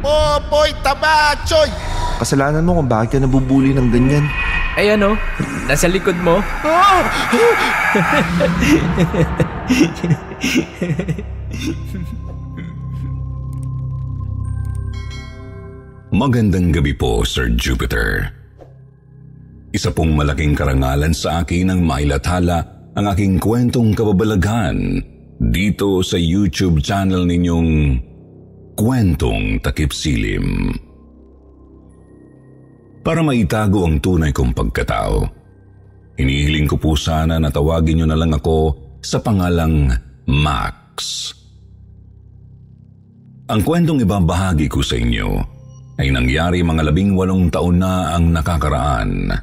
Popoy Tabachoy! Kasalanan mo kung bakit ka nabubuli ng ganyan. Ay ano, nasa likod mo. Magandang gabi po, Sir Jupiter. Isa pong malaking karangalan sa akin ang mailathala ang aking kwentong kababalaghan dito sa YouTube channel ninyong Kwentong Takip Silim. Para maitago ang tunay kong pagkatao, hinihiling ko po sana na tawagin niyo na lang ako sa pangalang Max. Ang kwentong ibabahagi ko sa inyo ay nangyari mga 18 taon na ang nakakaraan.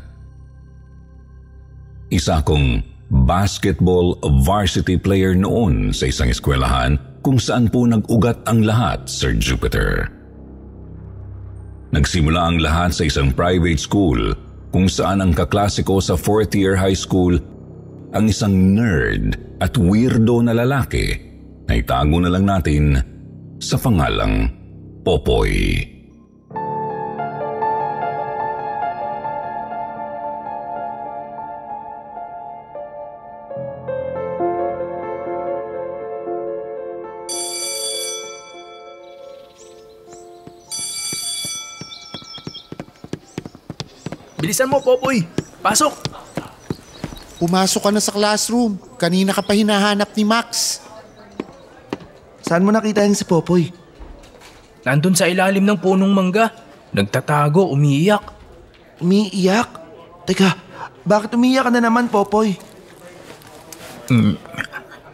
Isa akong basketball varsity player noon sa isang eskwelahan kung saan po nag-ugat ang lahat, Sir Jupiter. Nagsimula ang lahat sa isang private school kung saan ang kaklase ko sa 4th year high school ang isang nerd at weirdo na lalaki na itago na lang natin sa pangalang Popoy. Bilisan mo, Popoy. Pasok. Pumasok ka na sa classroom. Kanina ka pa hinahanap ni Max. Saan mo nakita yan si Popoy? Nandun sa ilalim ng punong mangga. Nagtatago, umiiyak. Umiiyak? Teka, bakit umiiyak ka na naman, Popoy?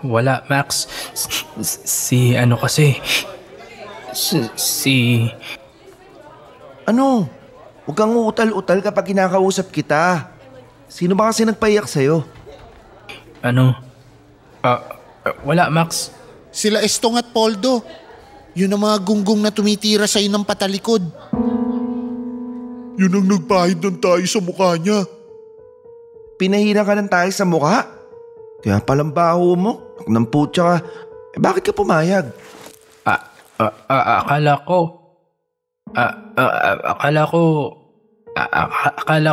Wala, Max. Si ano kasi... Si... Ano? Huwag kang uutal-utal kapag kinakausap kita. Sino ba kasi nagpaiyak sa'yo? Ano? Wala, Max. Sila Estong at Poldo. Yun ang mga gunggong na tumitira sa'yo ng patalikod. Yun ang nagpahid ng tayo sa mukha niya. Pinahira ka ng tayo sa mukha? Kaya palang baho mo. Namputya ka. Bakit ka pumayag? Akala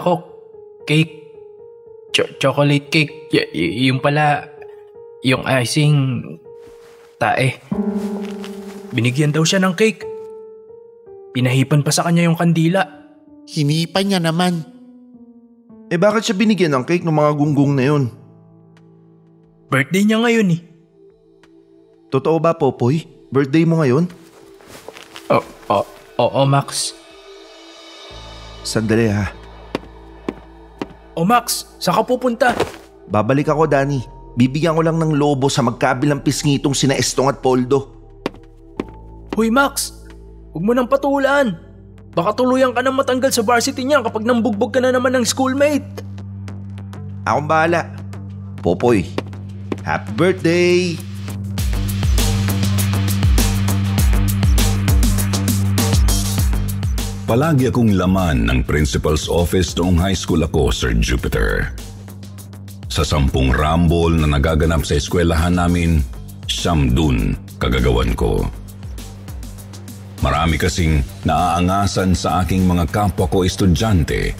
ko cake. Chocolate cake. Yung pala, yung icing, tae. Binigyan daw siya ng cake. Pinahipan pa sa kanya yung kandila. Hinipan niya naman. Bakit siya binigyan ng cake ng mga gunggong na yun? Birthday niya ngayon eh. Totoo ba, Popoy? Birthday mo ngayon? Oo, Max. Sandali ha. Max, saan ka pupunta? Babalik ako, Danny. Bibigyan ko lang ng lobo sa magkabilang pisngitong sina Estong at Poldo. Hoy Max, huwag mo nang patulan. Baka tuluyan ka nang matanggal sa varsity niya kapag nambugbog ka na naman ng schoolmate. Akong bahala. Popoy, happy birthday! Palagi akong laman ng principal's office noong high school ako, Sir Jupiter. Sa 10 rumble na nagaganap sa eskwelahan namin, 9 dun kagagawan ko. Marami kasing naaangasan sa aking mga kapwa ko estudyante.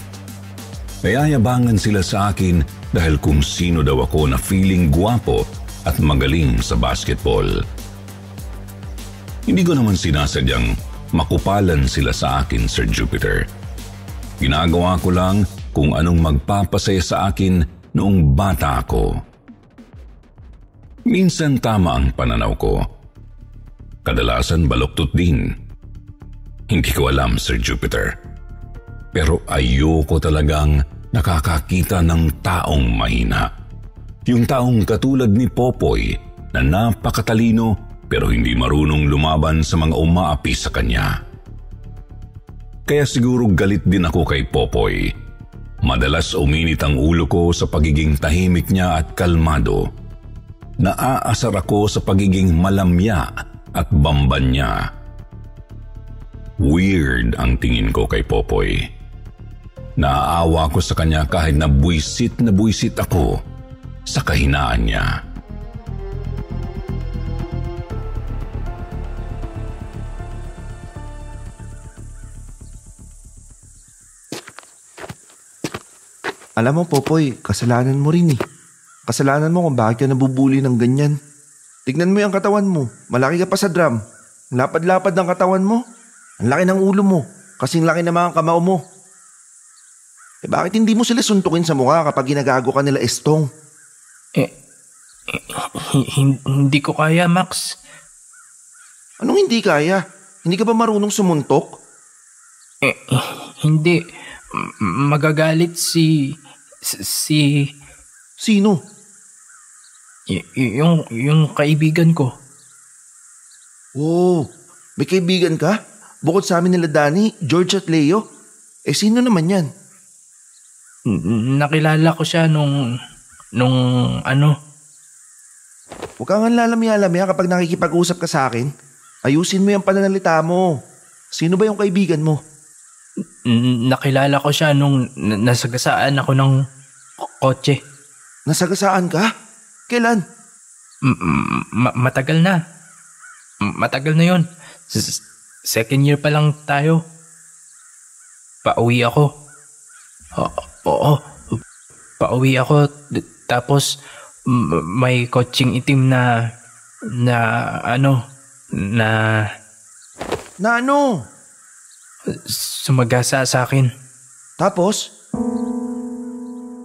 Nayayabangan sila sa akin dahil kung sino daw ako na feeling gwapo at magaling sa basketball. Hindi ko naman sinasadyang makupalan sila sa akin, Sir Jupiter. Ginagawa ko lang kung anong magpapasaya sa akin noong bata ako. Minsan tama ang pananaw ko. Kadalasan baluktot din. Hindi ko alam, Sir Jupiter. Pero ayoko talagang nakakakita ng taong mahina. Yung taong katulad ni Popoy na napakatalino pero hindi marunong lumaban sa mga umaapi sa kanya. Kaya siguro galit din ako kay Popoy. Madalas uminit ang ulo ko sa pagiging tahimik niya at kalmado. Naaasar ako sa pagiging malamya at bamban niya. Weird ang tingin ko kay Popoy. Naaawa ko sa kanya kahit na buwisit ako sa kahinaan niya. Alam mo, Popoy, kasalanan mo rin eh. Kasalanan mo kung bakit ka nabubuli ng ganyan. Tignan mo yung katawan mo. Malaki ka pa sa drum. Ang lapad-lapad ng katawan mo. Ang laki ng ulo mo. Kasing laki ng mga kamao mo. Bakit hindi mo sila suntukin sa mukha kapag ginagago ka nila estong? Hindi ko kaya, Max. Anong hindi kaya? Hindi ka ba marunong sumuntok? Hindi. Magagalit si... Sino? Yung kaibigan ko. Oh, may kaibigan ka? Bukod sa amin nila Danny, George at Leo? Sino naman yan? Nakilala ko siya nung ano. Huwag kang lalamya-lamya kapag nakikipag-usap ka sa akin. Ayusin mo yung pananalita mo. Sino ba yung kaibigan mo? Nakilala ko siya nung nasagasaan ako ng kotse. Nasagasaan ka? Kailan? Matagal na. Matagal na yun. Second year pa lang tayo. Pauwi ako. Oo. Pauwi ako. Tapos may kotseng itim na ano. Na ano? Sumagasa sa akin. Tapos?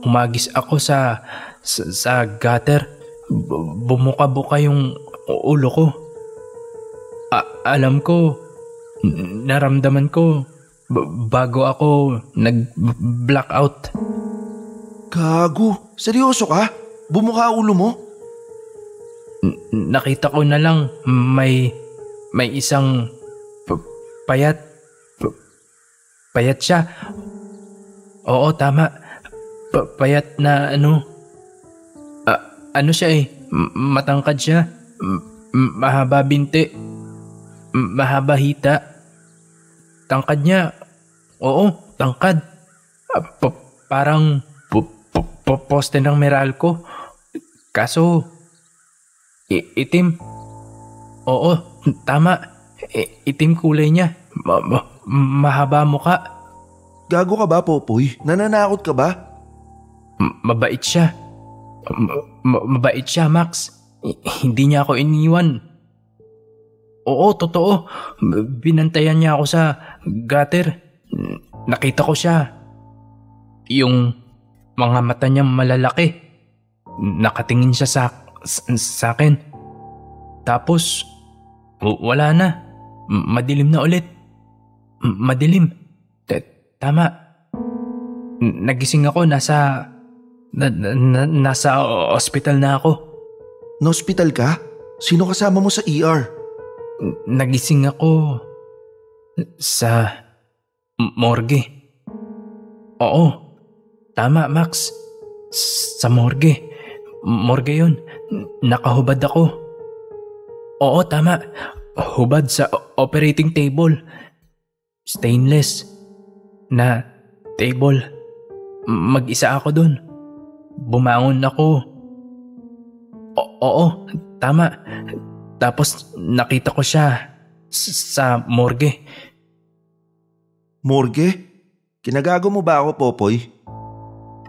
Umagis ako sa gutter. Bumuka-buka yung ulo ko. Alam ko, naramdaman ko bago ako nag-blackout. Gago, seryoso ka? Bumuka ulo mo? Nakita ko na lang may isang payat siya. Oo, tama. Payat na ano. Ano siya eh. Matangkad siya. Mahaba binti. Mahaba hita. Tangkad niya. Oo, tangkad. Parang poste ng Meralco. Kaso, itim. Oo, tama. Itim kulay niya. Mahaba muka. Gago ka ba, Popoy? Nananakot ka ba? Mabait siya. Mabait siya, Max. Hindi niya ako iniwan. Oo, totoo. Binantayan niya ako sa gutter. Nakita ko siya. Yung mga mata niya malalaki. Nakatingin siya sa akin. Tapos, wala na. Madilim na ulit. Madilim. Tama. Nagising ako, nasa ospital na ako. Na-hospital ka? Sino kasama mo sa ER? Nagising ako sa morgue. Oo, tama, Max. Sa morgue. Morgue yun. Nakahubad ako. Oo, tama. Hubad sa operating table. Stainless na table. Mag-isa ako dun. Bumangon ako. Oo, tama. Tapos nakita ko siya sa morgue. Morgue? Kinagago mo ba ako, Popoy?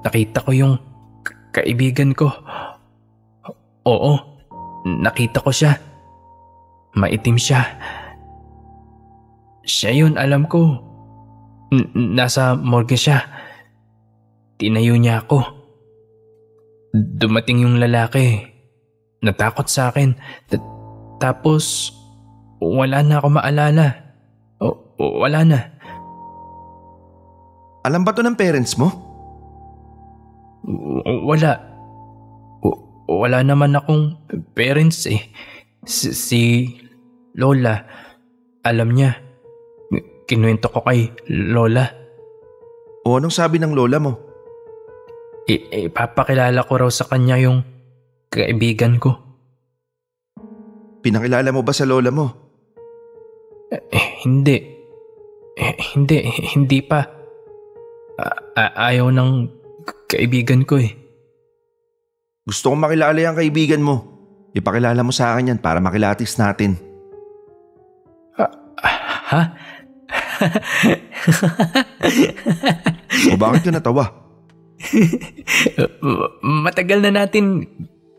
Nakita ko yung kaibigan ko. Oo, nakita ko siya. Maitim siya. Siya yun, alam ko. Nasa morgue siya. Tinayo niya ako. Dumating yung lalaki. Natakot sa akin. Tapos, wala na ako maalala. Wala na. Alam ba to ng parents mo? Wala. Wala naman akong parents eh. Si Lola, alam niya. Kinuwento ko kay Lola. O anong sabi ng lola mo? Papakilala ko raw sa kanya yung kaibigan ko. Pinakilala mo ba sa lola mo? Hindi. Hindi pa. Ayaw ng kaibigan ko eh. Gusto kong makilala yung kaibigan mo. Ipakilala mo sa akin yan para makilatis natin. Ha? O bakit ka natawa? Matagal na natin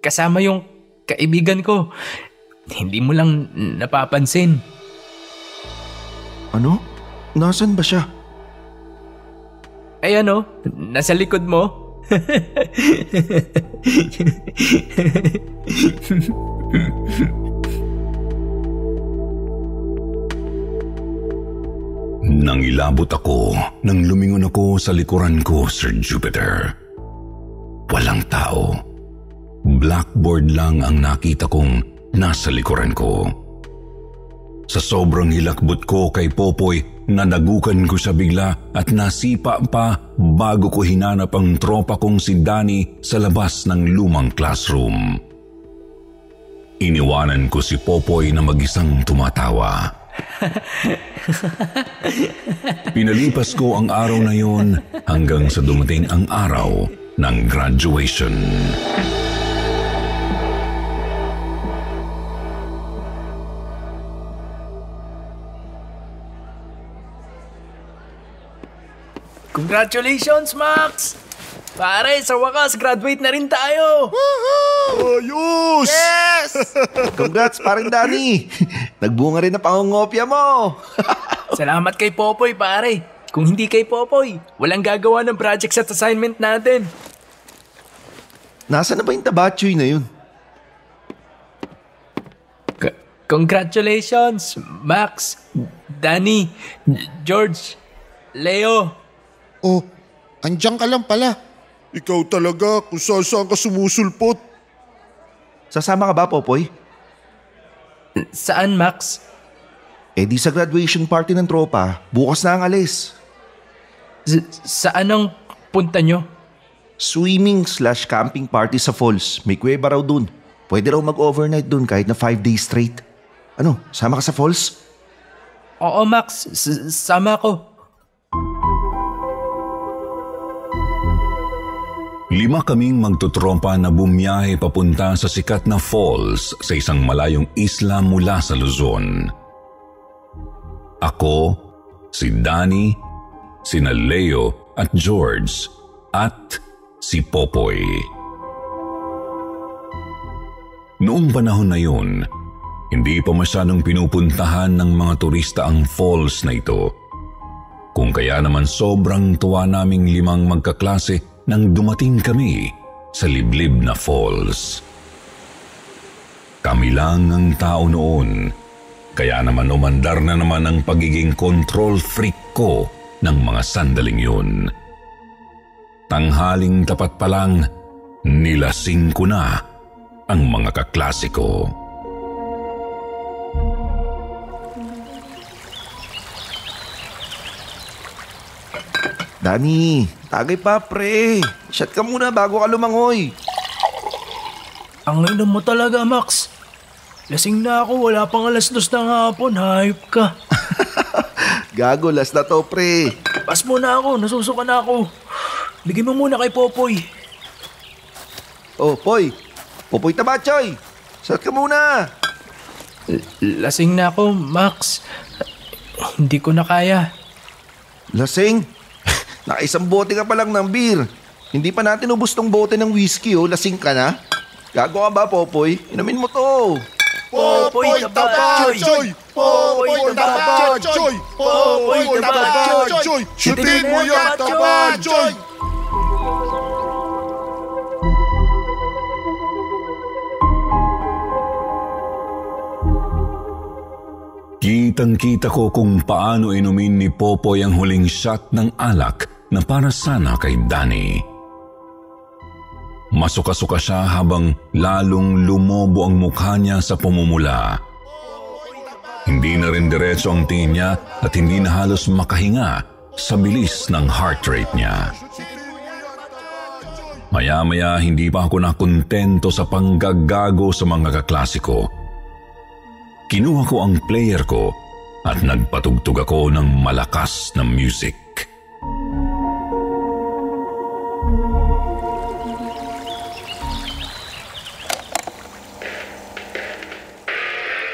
kasama yung kaibigan ko. Hindi mo lang napapansin. Ano? Nasaan ba siya? Ay ano, nasa likod mo. Nangilabot ako nang lumingon ako sa likuran ko, Sir Jupiter. Walang tao. Blackboard lang ang nakita kong nasa likuran ko. Sa sobrang hilakbot ko kay Popoy, nadagukan ko siya bigla at nasipa pa bago ko hinanap ang tropa kong si Danny sa labas ng lumang classroom. Iniwanan ko si Popoy na mag-isang tumatawa. Pinalipas ko ang araw na yon hanggang sa dumating ang araw ng graduation. Congratulations, Max! Pare, sa wakas, graduate na rin tayo! Ayos! Yes! Congrats, paring Danny. Nagbunga rin na pangungopya mo. Salamat kay Popoy, pare. Kung hindi kay Popoy, walang gagawa ng projects at assignment natin. Nasaan na ba yung tabatchoy na yun? Congratulations, Max, Danny, George, Leo. Oh, andyan ka lang pala. Ikaw talaga kung saan ka sumusulpot. Sasama ka ba, Popoy? Saan, Max? Eh di sa graduation party ng tropa, bukas na ang alis. Saan ang punta nyo? Swimming/camping party sa falls. May kuweba raw dun. Pwede raw mag-overnight dun kahit na 5 days straight. Ano, sama ka sa falls? Oo, Max. Sama ko. 5 kaming magtutrompa na bumiyahe papunta sa sikat na falls sa isang malayong isla mula sa Luzon. Ako, si Danny, sina Leo at George, at si Popoy. Noong panahon na yun, hindi pa masyadong pinupuntahan ng mga turista ang falls na ito. Kung kaya naman sobrang tuwa naming 5 magkaklase nang dumating kami sa liblib na falls. Kami lang ang tao noon, kaya naman umandar na naman ang pagiging control freak ko ng mga sandaling yun. Tanghaling tapat pa lang, nilasing ko na ang mga kaklase ko. Danny, tagay pa pre. Shot ka muna bago ka lumangoy. Ang inom mo talaga, Max. Lasing na ako, wala pang 2:00 ng hapon, hayop ka. Gago, last na to pre. Pas mo na ako, nasusuka na ako. Bigyan mo muna kay Popoy. Oh, Poy. Popoy tabatchoy. Shot ka muna. Lasing na ako, Max. Hindi ko na kaya. Lasing? Nakaisang bote ka pa lang ng beer. Hindi pa natin ubos tong bote ng whiskey, oh. Lasing ka na? Gago ka ba, Popoy? Inumin mo to. Popoy tabatchoy! Popoy tabatchoy! Popoy tabatchoy! Shootin mo yan, tabatchoy! Kitang-kita ko kung paano inumin ni Popoy ang huling shot ng alak na para sana kay Danny. Masuka-suka siya habang lalong lumobo ang mukha niya sa pumumula. Hindi na rin diretso ang tingin niya at hindi na halos makahinga sa bilis ng heart rate niya. Maya-maya hindi pa ako nakontento sa panggagago sa mga kaklase ko. Kinuha ko ang player ko at nagpatugtog ako ng malakas na music.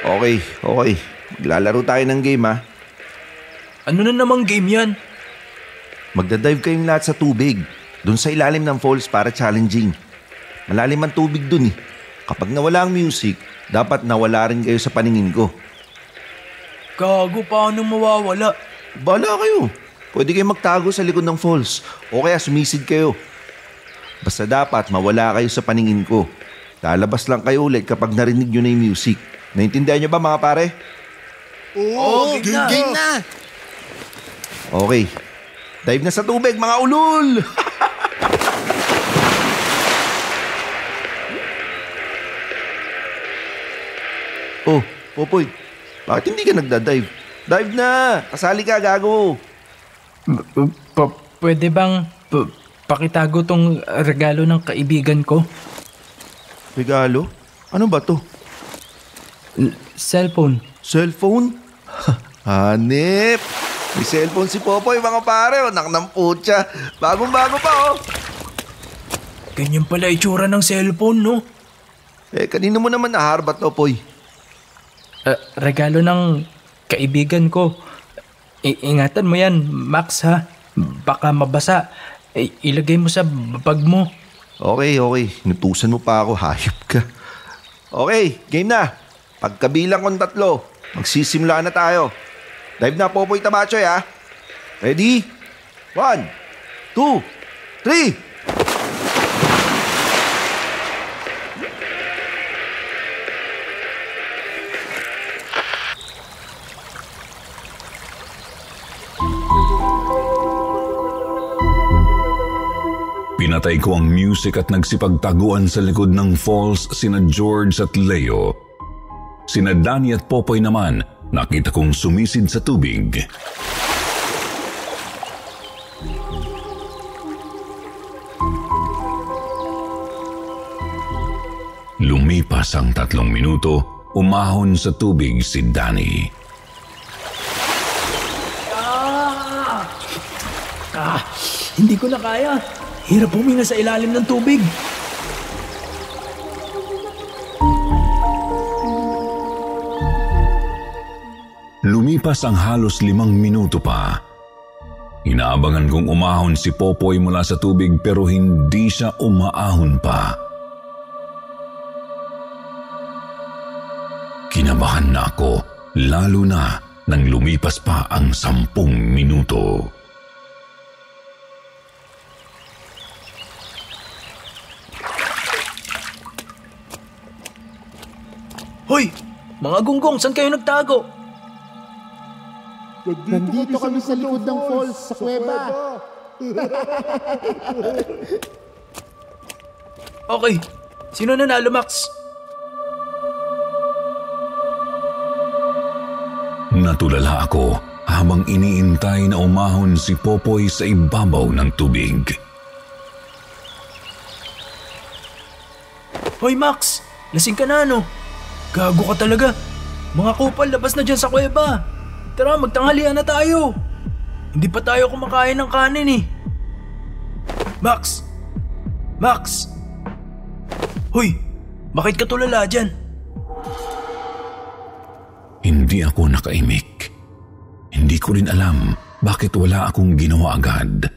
Okay. Maglalaro tayo ng game, ha? Ano na namang game yan? Magdadive kayong lahat sa tubig. Doon sa ilalim ng falls para challenging. Malalim ang tubig dun eh. Kapag nawala ang music, dapat nawala rin kayo sa paningin ko. Gago, paano mawawala? Bahala kayo. Pwede kayo magtago sa likod ng falls o kaya sumisid kayo. Basta dapat mawala kayo sa paningin ko. Lalabas lang kayo ulit kapag narinig nyo na yung music. Naintindihan nyo ba mga pare? Oo, game na. Okay. Dive na sa tubig mga ulol! Oh, Popoy, bakit hindi ka nagda-dive? Dive na! Kasali ka, gago! Pwede bang pakitago tong regalo ng kaibigan ko? Regalo? Ano ba to? Cellphone. Cellphone? Hanip! May cellphone si Popoy, mga pare. Anak ng putya. Bagong-bago pa, oh. Ganyan pala itsura ng cellphone, no? Kanino mo naman naharbat, Popoy? Regalo ng kaibigan ko. Ingatan mo yan, Max, ha? Baka mabasa. Ilagay mo sa bag mo. Okay. Inutusan mo pa ako. Hayop ka. Okay, game na. Pagkabilang kong 3, magsisimula na tayo. Dive na, Popoy Tabachoy, ha? Ready? 1, 2, 3. Pinatay ko ang music at nagsipagtaguan sa likod ng falls sina George at Leo. Sina Danny at Popoy naman, nakita kong sumisid sa tubig. Lumipas ang 3 minuto, umahon sa tubig si Danny. Hindi ko na kaya. Hirap huminga sa ilalim ng tubig. Lumipas ang halos 5 minuto pa. Inaabangan kong umahon si Popoy mula sa tubig pero hindi siya umaahon pa. Kinabahan na ako, lalo na nang lumipas pa ang 10 minuto. Hoy! Mga gunggong, saan kayo nagtago? Nandito kami sa likod ng falls, sa kuweba. Okay, sino nanalo, Max? Natulala ako habang iniintay na umahon si Popoy sa ibabaw ng tubig. Hoy, Max! Lasing ka na, no? Gago ka talaga. Mga kupal, labas na dyan sa kuweba. Tara, magtanghalian na tayo. Hindi pa tayo kumakain ng kanin eh. Max! Max! Hoy, bakit ka tulala dyan? Hindi ako nakaimik. Hindi ko rin alam bakit wala akong ginawa agad.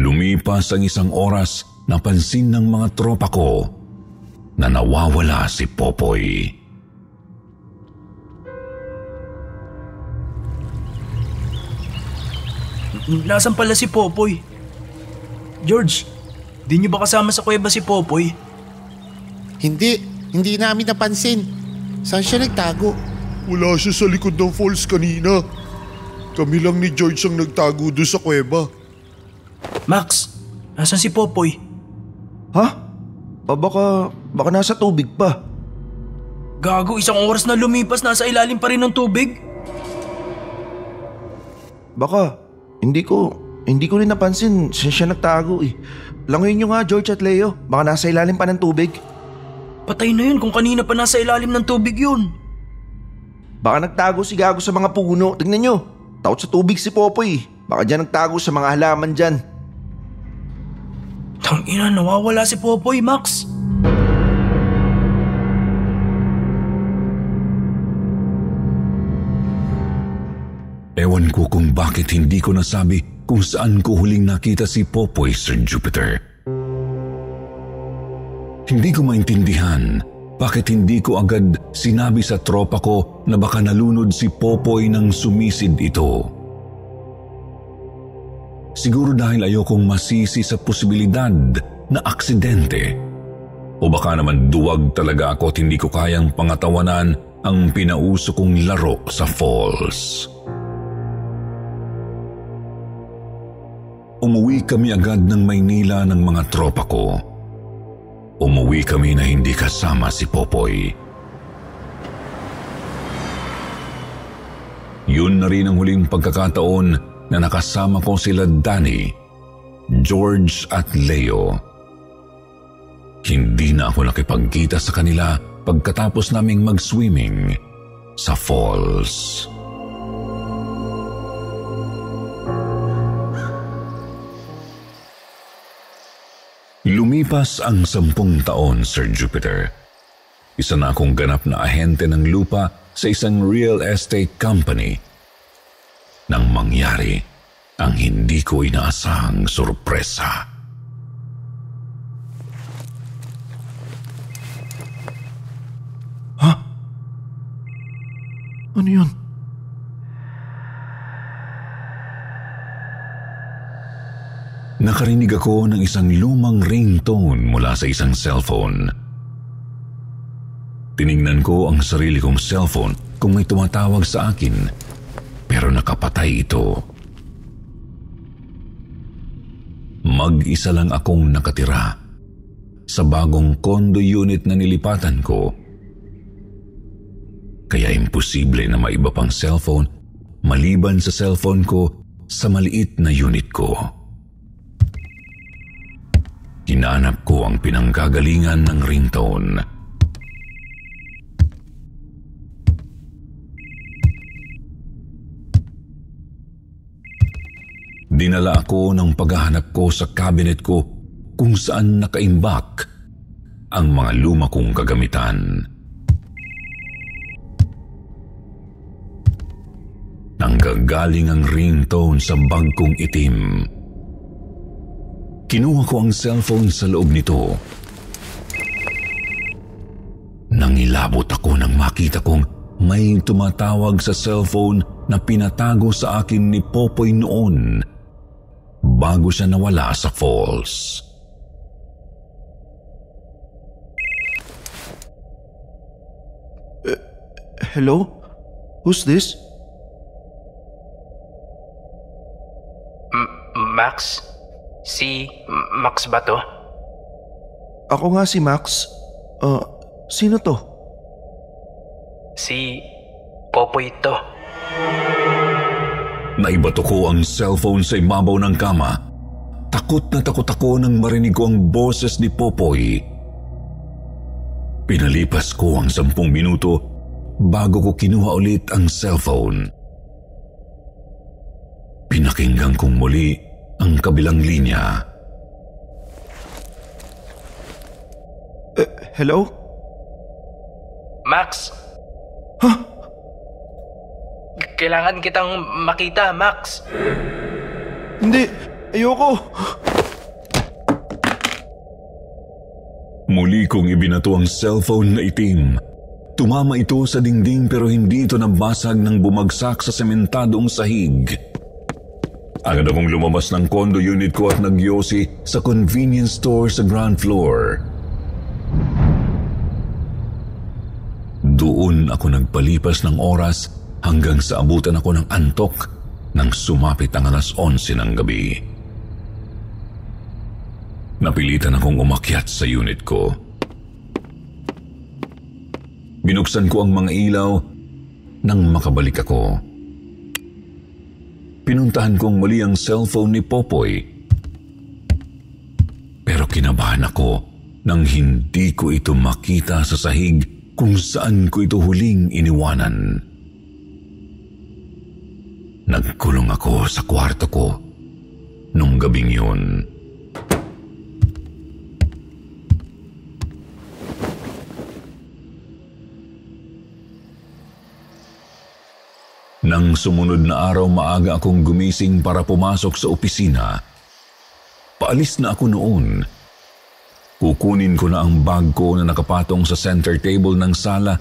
Lumipas ang 1 oras, napansin ng mga tropa ko na nawawala si Popoy. Nasaan pala si Popoy? George, di niyo ba kasama sa kuweba si Popoy? Hindi namin napansin. Saan siya nagtago? Wala siya sa likod ng falls kanina. Kami lang ni George ang nagtago doon sa kuweba. Max, nasaan si Popoy? Ha? Baka nasa tubig pa. Gago, 1 oras na lumipas, nasa ilalim pa rin ng tubig. Baka, hindi ko rin napansin siya nagtago eh. Langoyin nyo nga, George at Leo. Baka nasa ilalim pa ng tubig. Patay na yun kung kanina pa nasa ilalim ng tubig yun. Baka nagtago si Gago sa mga puno. Tingnan nyo, takot sa tubig si Popoy. Baka dyan nagtago sa mga halaman dyan. Tangina, nawawala si Popoy, Max. Ewan ko kung bakit hindi ko nasabi kung saan ko huling nakita si Popoy, Sir Jupiter. Hindi ko maintindihan bakit hindi ko agad sinabi sa tropa ko na baka nalunod si Popoy nang sumisid ito. Siguro dahil ayokong masisi sa posibilidad na aksidente. O baka naman duwag talaga ako at hindi ko kayang pangatawanan ang pinauso kong laro sa falls. Umuwi kami agad ng Maynila ng mga tropa ko. Umuwi kami na hindi kasama si Popoy. Yun na rin ang huling pagkakataon na nakasama ko sila Danny, George at Leo. Hindi na ako nakipagkita sa kanila pagkatapos naming mag-swimming sa falls. Lumipas ang 10 taon, Sir Jupiter. Isa na akong ganap na ahente ng lupa sa isang real estate company. Nang mangyari ang hindi ko inaasahang sorpresa. Ha? Ano yun? Nakarinig ako ng isang lumang ringtone mula sa isang cellphone. Tiningnan ko ang sarili kong cellphone kung may tumatawag sa akin, pero nakapatay ito. Mag-isa lang akong nakatira sa bagong condo unit na nilipatan ko. Kaya imposible na maiba pang cellphone maliban sa cellphone ko sa maliit na unit ko. Hinanap ko ang pinanggagalingan ng ringtone. Dinala ako ng paghahanap ko sa cabinet ko kung saan nakaimbak ang mga luma kong kagamitan. Nanggagaling ang ringtone sa bag kong itim. Kinuha ko ang cellphone sa loob nito. Nangilabot ako nang makita kong may tumatawag sa cellphone na pinatago sa akin ni Popoy noon bago siya nawala sa falls. Hello? Who's this? Max? Si Max ba to? Ako nga si Max. Sino to? Si Popoy to. Naibato ko ang cellphone sa ibabaw ng kama. Takot na takot ako nang marinig ko ang boses ni Popoy. Pinalipas ko ang 10 minuto bago ko kinuha ulit ang cellphone. Pinakinggan kong muli ang kabilang linya. Hello? Max? Huh? Kailangan kitang makita, Max. Hindi! Ayoko! Muli kong ibinato ang cellphone na itim. Tumama ito sa dingding pero hindi ito nabasag nang bumagsak sa sementadong sahig. Agad akong lumabas ng condo unit ko at nagyosi sa convenience store sa ground floor. Doon ako nagpalipas ng oras hanggang sa abutan ako ng antok nang sumapit ang 11:00 ng gabi. Napilitan akong umakyat sa unit ko. Binuksan ko ang mga ilaw nang makabalik ako. Pinuntahan kong muli ang cellphone ni Popoy. Pero kinabahan ako nang hindi ko ito makita sa sahig kung saan ko ito huling iniwanan. Nagkulong ako sa kwarto ko nung gabing yun. Nang Nang sumunod na araw, maaga akong gumising para pumasok sa opisina. Paalis na ako noon. Kukunin ko na ang bag ko na nakapatong sa center table ng sala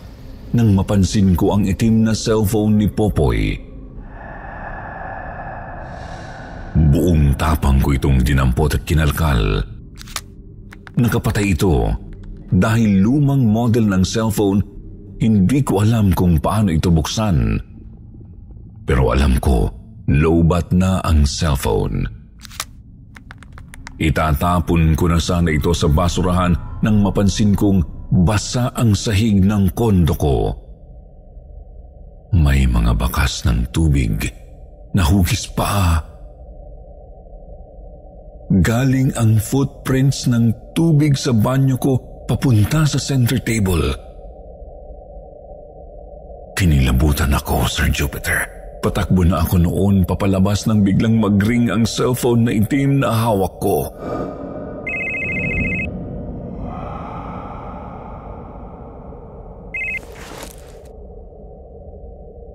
nang mapansin ko ang itim na cellphone ni Popoy. Buong tapang ko itong dinampot at kinalkal. Nakapatay ito dahil lumang model ng cellphone. Hindi ko alam kung paano ito buksan. Pero alam ko, lowbat na ang cellphone. Itatapon ko na sana ito sa basurahan nang mapansin kong basa ang sahig ng kondo ko. May mga bakas ng tubig na hugis pa. Galing ang footprints ng tubig sa banyo ko papunta sa center table. Kinilabutan ako, Sir Jupiter. Patakbo na ako noon papalabas nang biglang mag-ring ang cellphone na itim na hawak ko.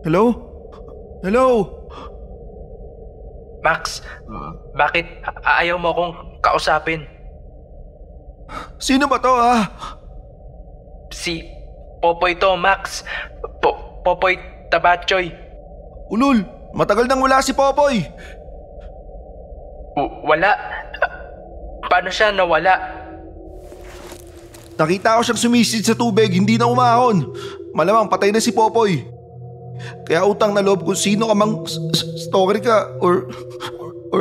Hello? Hello? Max, bakit ayaw mo akong kausapin? Sino ba to, ha? Si Popoy to, Max. Popoy Tabachoy. Ulul, matagal nang wala si Popoy. Wala? Paano siya nawala? Nakita ko siyang sumisid sa tubig, hindi na umahon. Malamang patay na si Popoy. Kaya utang na loob kung sino ka mang stalker ka or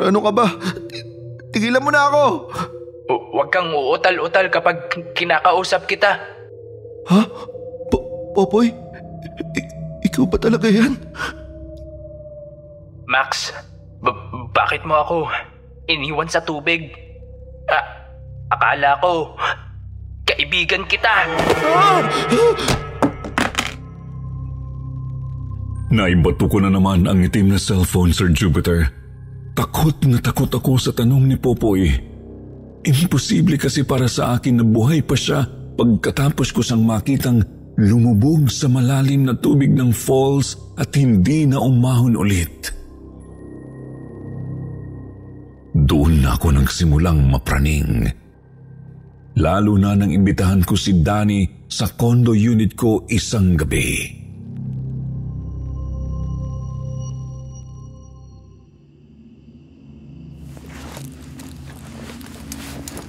ano ka ba. Tigilan mo na ako. Huwag kang uutal-utal kapag kinakausap kita. Ha? Popoy? Ikaw ba talaga yan? Max, bakit mo ako iniwan sa tubig? Akala ko, kaibigan kita. Naibato ko na naman ang itim na cellphone, Sir Jupiter. Takot na takot ako sa tanong ni Popoy. Imposible kasi para sa akin na buhay pa siya pagkatapos ko siyang makitang lumubog sa malalim na tubig ng falls at hindi na umahon ulit. Doon na ako nagsimulang mapraning. Lalo na nang imbitahan ko si Danny sa condo unit ko isang gabi.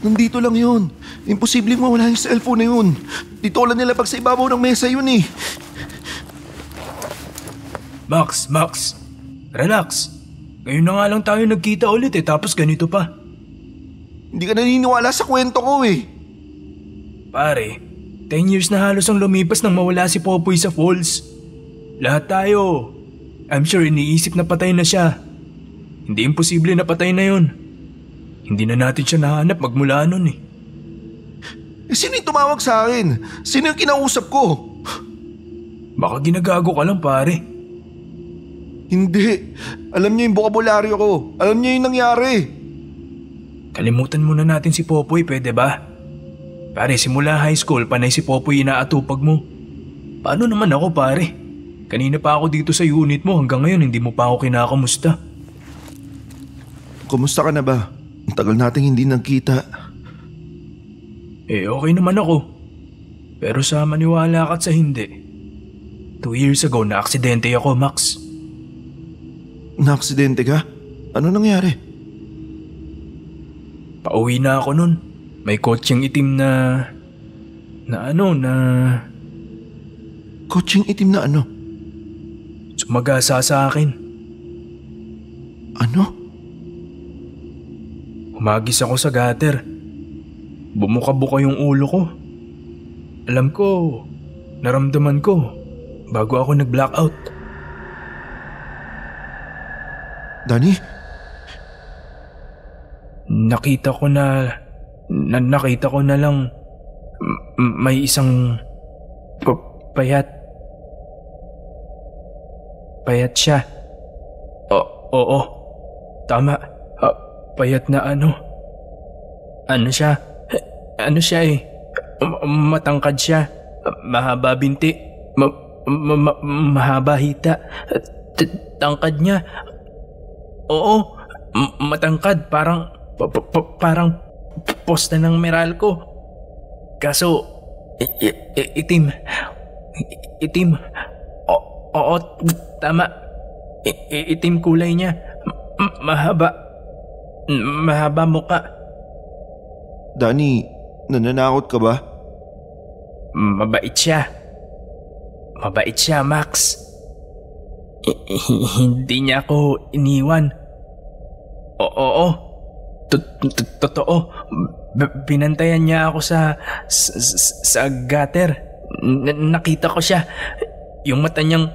Nandito lang yun. Imposibleng mawala yung cellphone na yun. Dito lang nila pag sa ibabaw ng mesa yun eh. Max, relax. Ngayon na nga lang tayo nagkita ulit tapos ganito pa. Hindi ka naniniwala sa kwento ko eh. Pare, 10 years na halos ang lumipas nang mawala si Popoy sa falls. Lahat tayo. I'm sure iniisip na patay na siya. Hindi imposible na patay na yun. Hindi na natin siya nahanap magmula nun eh. Sino yung tumawag sa akin? Sino yung kinausap ko? Baka ginagago ka lang pare. Hindi. Alam niyo yung bokabularyo ko. Alam niyo yung nangyari. Kalimutan muna natin si Popoy, pwede ba? Pare, simula high school, panay si Popoy inaatupag mo. Paano naman ako pare? Kanina pa ako dito sa unit mo, hanggang ngayon hindi mo pa ako kinakamusta. Kumusta ka na ba? Ang tagal nating hindi nagkita. Okay naman ako. Pero sa maniwala ka't sa hindi. 2 years ago na aksidente ako, Max. Na-aksidente ka? Ano nangyari? Pauwi na ako nun. May kotseng itim na... Kotseng itim na ano? Sumagasa sa akin. Ano? Humagis ako sa gutter. Bumuka-buka yung ulo ko. Alam ko, naramdaman ko bago ako nag-blackout. Danny? Nakita ko na lang may isang payat siya. Oo. Tama. Payat na ano siya? Ano siya eh? Matangkad siya. Mahaba binti. Mahaba hita. tangkad niya. Oo, matangkad. Parang posta ng Meralco. Kaso, itim. Itim. Oo, tama. Itim kulay niya. Mahaba. Mahaba muka. Danny, nananakot ka ba? Mabait siya. Mabait siya, Max. Hindi niya ako iniwan. Oo. Totoo. Binantayan niya ako sa gutter. Nakita ko siya. Yung mata niyang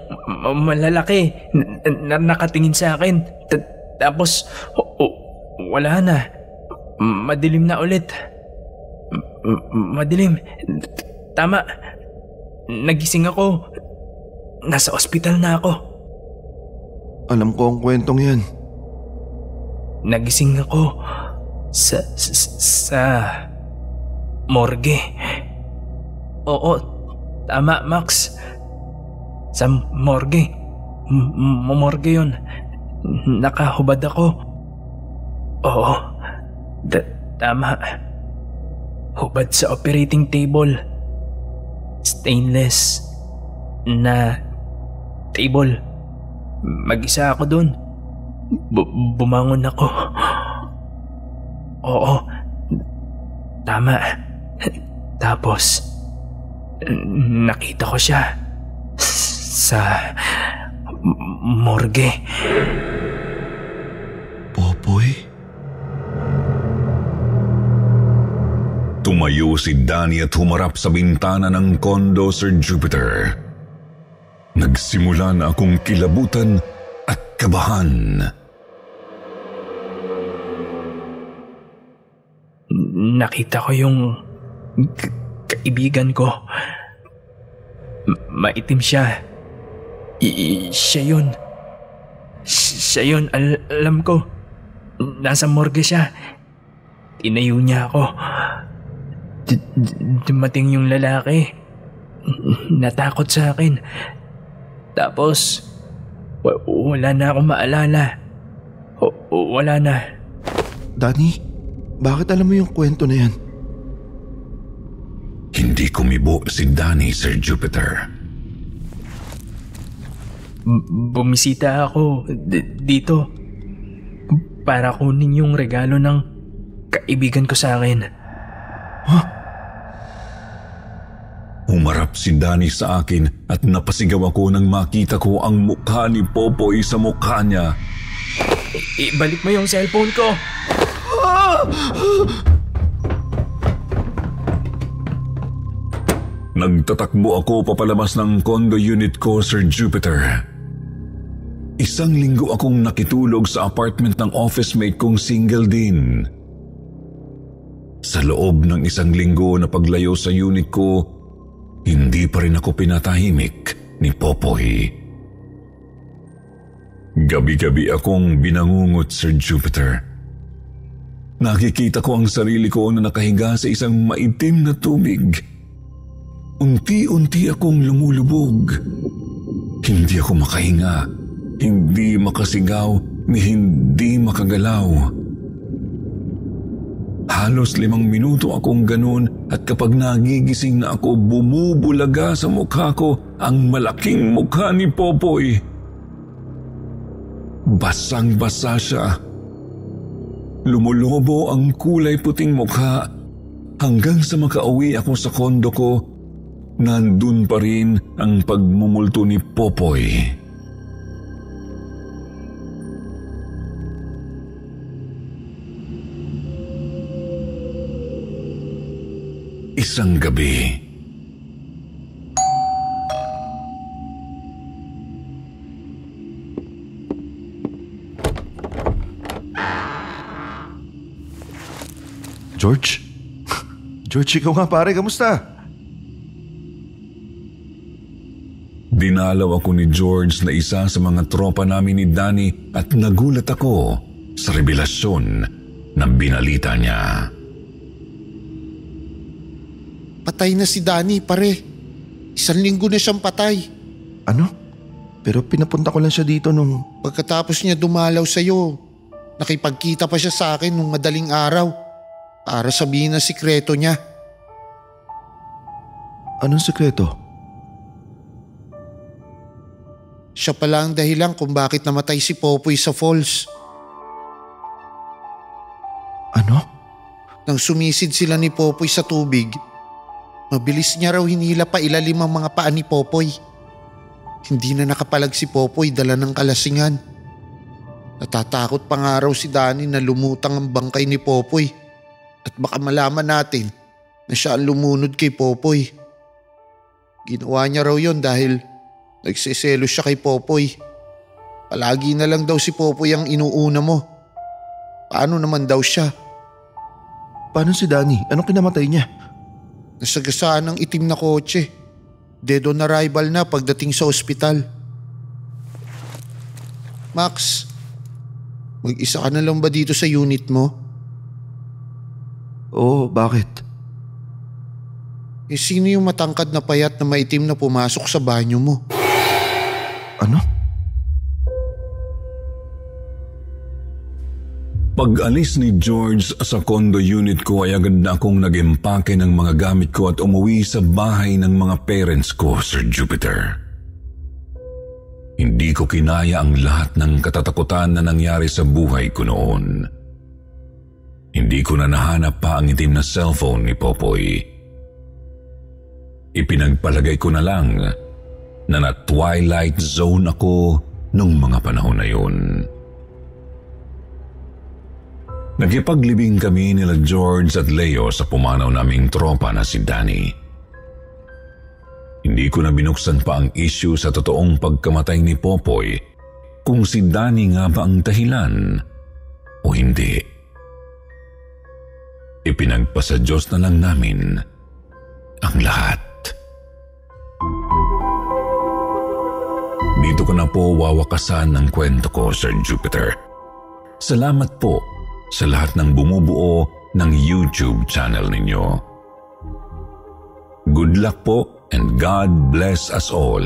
malalaki nakatingin sa akin. Tapos wala na. Madilim na ulit. Madilim. Tama. Nagising ako. Nasa ospital na ako. Alam ko ang kwentong yan. Nagising ako sa morgue. Oo, tama, Max. Sa morgue. Morgue yun. Nakahubad ako. Oo, tama. Hubad sa operating table. Stainless na table. Mag-isa ako dun. Bumangon ako. Oo, tama. Tapos, nakita ko siya sa morgue. Popoy? Tumayo si Danny at humarap sa bintana ng kondo, Sir Jupiter. Nagsimula na akong kilabutan at kabahan. Nakita ko yung kaibigan ko. Maitim siya. Siya yun. Siya yun, alam ko. Nasa morgue siya. Tinayo niya ako. Dumating yung lalaki. Natakot sa akin. Tapos, wala na akong maalala. Wala na. Danny, bakit alam mo yung kwento na yan? Hindi kumibo si Danny, Sir Jupiter. Bumisita ako dito para kunin yung regalo ng kaibigan ko sa akin. Huh? Humarap si Danny sa akin at napasigaw ako nang makita ko ang mukha ni Popoy sa mukha niya. Ibalik mo yung cellphone ko. Nagtatakbo ako papalabas ng condo unit ko, Sir Jupiter. 1 linggo akong nakitulog sa apartment ng office mate kong single din. Sa loob ng 1 linggo na paglayo sa unit ko, hindi pa rin ako pinatahimik ni Popoy. Gabi-gabi akong binangungot, Sir Jupiter. Nakikita ko ang sarili ko na nakahiga sa isang maitim na tubig. Unti-unti akong lumulubog. Hindi ako makahinga, hindi makasigaw, ni hindi makagalaw. Halos 5 minuto akong ganun at kapag nagigising na ako, bumubulaga sa mukha ko ang malaking mukha ni Popoy. Basang-basa siya. Lumulobo ang kulay puting mukha hanggang sa makauwi ako sa kondo ko. Nandun pa rin ang pagmumulto ni Popoy. Isang gabi, George? George, ikaw nga pare, kamusta? dinalaw ako ni George na isa sa mga tropa namin ni Danny at nagulat ako sa revelasyon na binalita niya. Patay na si Danny, pare. 1 linggo na siyang patay. Ano? Pero pinapunta ko lang siya dito nung… Pagkatapos niya dumalaw sa'yo, nakipagkita pa siya sa akin nung madaling araw para sabihin na sikreto niya. Anong sikreto? Siya pala ang dahilan kung bakit namatay si Popoy sa falls. Ano? Nang sumisid sila ni Popoy sa tubig, mabilis niya raw hinila pa ilalim ang mga paa ni Popoy. Hindi na nakapalag si Popoy dala ng kalasingan. Natatakot pa nga raw si Danny na lumutang ang bangkay ni Popoy at baka malaman natin na siya ang lumunod kay Popoy. Ginawa niya raw yon dahil nagsiselo siya kay Popoy. Palagi na lang daw si Popoy ang inuuna mo. Paano naman daw siya? Paano si Danny? Anong kinamatay niya? Nasagasaan ng itim na kotse. Dead on arrival na pagdating sa ospital. Max, mag-isa ka na lang ba dito sa unit mo? Oo, bakit? Sino yung matangkad na payat na maitim na pumasok sa banyo mo? Ano? Pag-alis ni George sa condo unit ko ay agad na akong nag-empake ng mga gamit ko at umuwi sa bahay ng mga parents ko, Sir Jupiter. Hindi ko kinaya ang lahat ng katatakutan na nangyari sa buhay ko noon. Hindi ko na nahanap pa ang itim na cellphone ni Popoy. Ipinagpalagay ko na lang na na-twilight zone ako nung mga panahon na yun. Nagipaglibing kami nila George at Leo sa pumanaw naming tropa na si Danny. Hindi ko na binuksan pa ang issue sa totoong pagkamatay ni Popoy kung si Danny nga ba ang dahilan o hindi. Ipinagpasa Diyos na lang namin ang lahat. Dito ko na po wawakasan ang kwento ko, Sir Jupiter. Salamat po sa lahat ng bumubuo ng YouTube channel ninyo. Good luck po and God bless us all.